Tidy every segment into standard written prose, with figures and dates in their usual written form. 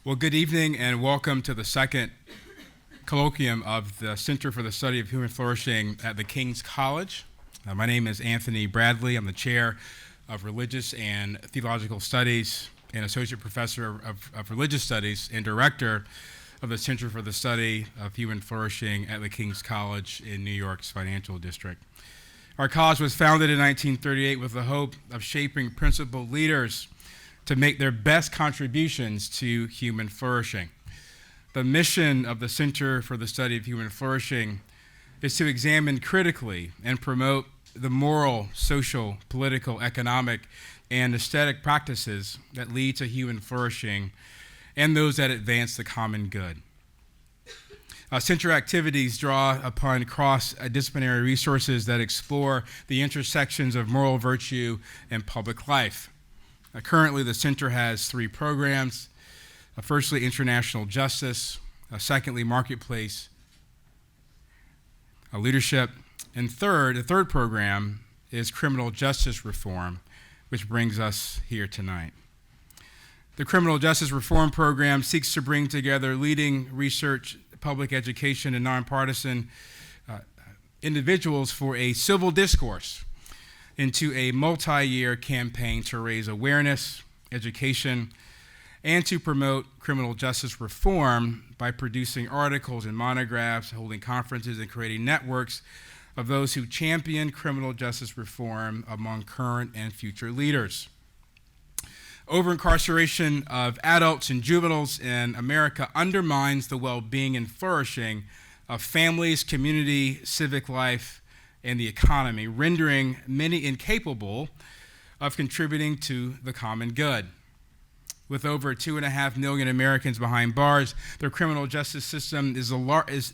Well, good evening and welcome to the second colloquium of the Center for the Study of Human Flourishing at the King's College. My name is Anthony Bradley. I'm the chair of Religious and Theological Studies and Associate Professor of Religious Studies and Director of the Center for the Study of Human Flourishing at the King's College in New York's Financial District. Our college was founded in 1938 with the hope of shaping principled leaders to make their best contributions to human flourishing. The mission of the Center for the Study of Human Flourishing is to examine critically and promote the moral, social, political, economic, and aesthetic practices that lead to human flourishing and those that advance the common good. Center activities draw upon cross-disciplinary resources that explore the intersections of moral virtue and public life. Currently, the Center has three programs. Firstly, international justice. Secondly, marketplace leadership. And the third program is criminal justice reform, which brings us here tonight. The criminal justice reform program seeks to bring together leading research, public education, and nonpartisan individuals for a civil discourse into a multi-year campaign to raise awareness, education, and to promote criminal justice reform by producing articles and monographs, holding conferences, and creating networks of those who champion criminal justice reform among current and future leaders. Over-incarceration of adults and juveniles in America undermines the well-being and flourishing of families, community, civic life, and the economy, rendering many incapable of contributing to the common good. With over 2.5 million Americans behind bars, the criminal justice system is the largest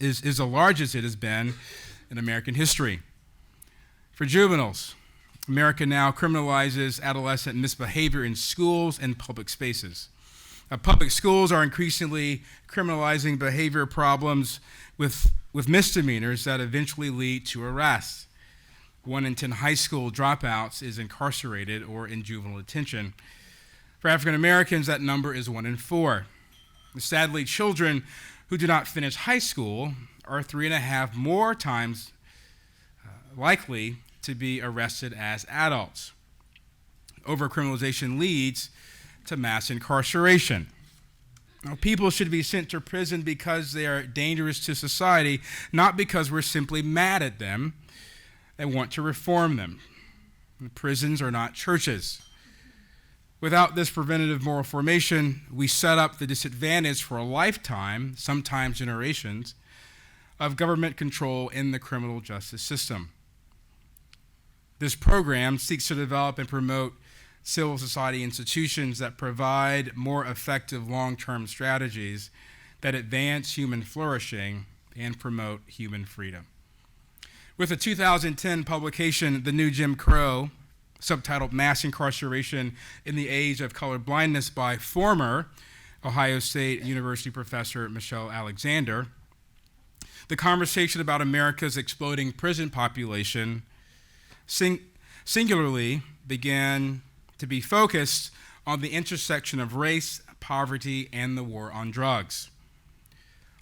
it has been in American history. For juveniles, America now criminalizes adolescent misbehavior in schools and public spaces. Public schools are increasingly criminalizing behavior problems with misdemeanors that eventually lead to arrest. 1 in 10 high school dropouts is incarcerated or in juvenile detention. For African Americans, that number is 1 in 4. Sadly, children who do not finish high school are 3.5 more times likely to be arrested as adults. Overcriminalization leads to mass incarceration. Now, people should be sent to prison because they are dangerous to society, not because we're simply mad at them and want to reform them. Prisons are not churches. Without this preventative moral formation, we set up the disadvantage for a lifetime, sometimes generations, of government control in the criminal justice system. This program seeks to develop and promote civil society institutions that provide more effective long-term strategies that advance human flourishing and promote human freedom. With the 2010 publication, The New Jim Crow, subtitled Mass Incarceration in the Age of Colorblindness by former Ohio State University professor Michelle Alexander, the conversation about America's exploding prison population singularly began to be focused on the intersection of race, poverty, and the war on drugs.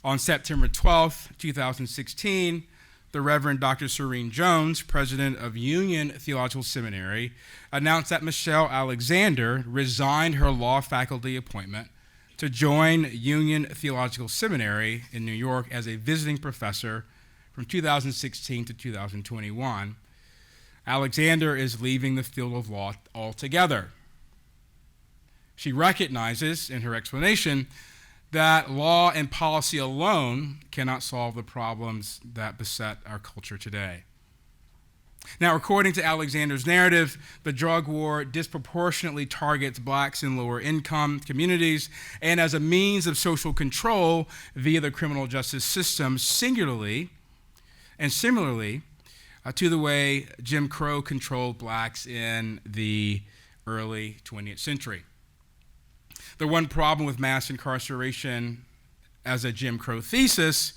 On September 12, 2016, the Reverend Dr. Serene Jones, president of Union Theological Seminary, announced that Michelle Alexander resigned her law faculty appointment to join Union Theological Seminary in New York as a visiting professor from 2016 to 2021. Alexander is leaving the field of law altogether. She recognizes in her explanation that law and policy alone cannot solve the problems that beset our culture today. Now, according to Alexander's narrative, the drug war disproportionately targets blacks in lower income communities and as a means of social control via the criminal justice system singularly and similarly to the way Jim Crow controlled blacks in the early 20th century. The one problem with mass incarceration as a Jim Crow thesis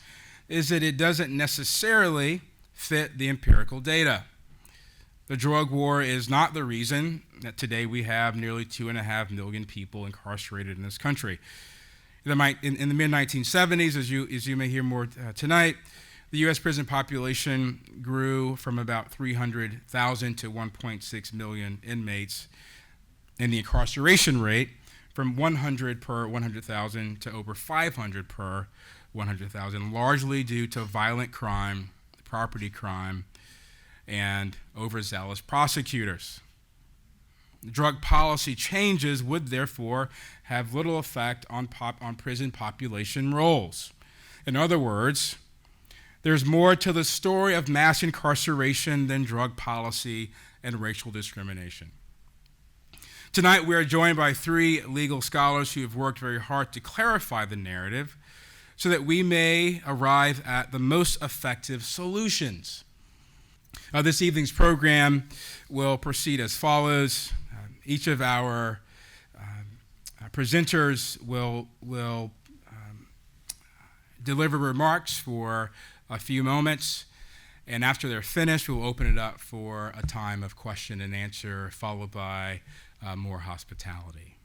is that it doesn't necessarily fit the empirical data. The drug war is not the reason that today we have nearly 2.5 million people incarcerated in this country. In the mid-1970s, as you may hear more tonight, the U.S. prison population grew from about 300,000 to 1.6 million inmates, and the incarceration rate from 100 per 100,000 to over 500 per 100,000, largely due to violent crime, property crime, and overzealous prosecutors. Drug policy changes would therefore have little effect on prison population rolls. In other words, there's more to the story of mass incarceration than drug policy and racial discrimination. Tonight we are joined by three legal scholars who have worked very hard to clarify the narrative so that we may arrive at the most effective solutions. This evening's program will proceed as follows. Each of our presenters will deliver remarks for a few moments, and after they're finished, we'll open it up for a time of question and answer, followed by more hospitality.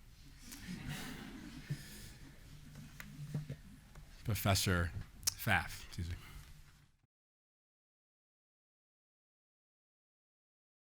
Professor PFAFF, excuse me.